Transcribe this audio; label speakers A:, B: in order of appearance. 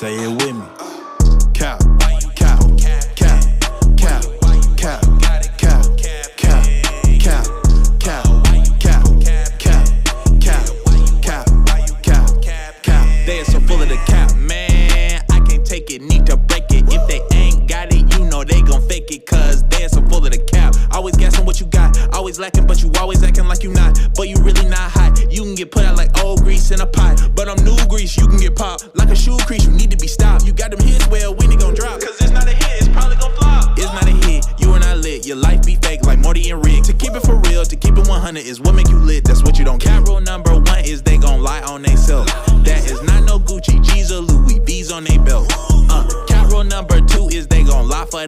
A: Say it with me. Cap, cap, cap, cap, cap, cap, cap, cap, cap, cap, cap, cap, cap.
B: They are so full of the cap, man. I can't take it, need to break it. If they ain't got it, you know they gon' fake it. Cause they are so full of the cap. Always guessing what you got, always lacking, but you always acting like you not. But you really not hot. You can get put out like old grease in a pot. But I'm new grease, you can get popped like a shoe crease. You need to be stopped. You got them hits, well, when it gon' drop? Cause it's not a hit, it's probably gon' flop. It's not a hit, you are not lit. Your life be fake like Morty and Rick. To keep it for real, to keep it 100 is what make you lit. That's what you don't get. Rule number 1 is they gon' lie on they self. That is not no Gucci, G's or Louis V's on they belt. Cat rule number 2 is they gon' lie for